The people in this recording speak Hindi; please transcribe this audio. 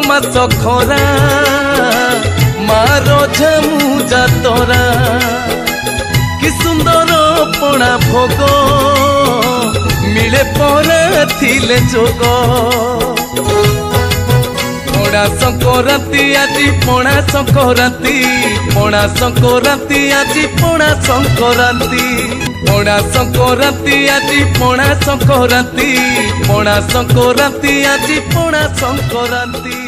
मास खरा मारो झमु जातरा कि सुंदर पणा भोग मिले परा थिले जोग पणा संक्रांति आज पणा संक्रांति पणा संक्रांति आज पणा संक्रांति पणा संक्रांति आज पणा संक्रांति पणा संक्रांति आज पणा संक्रांति।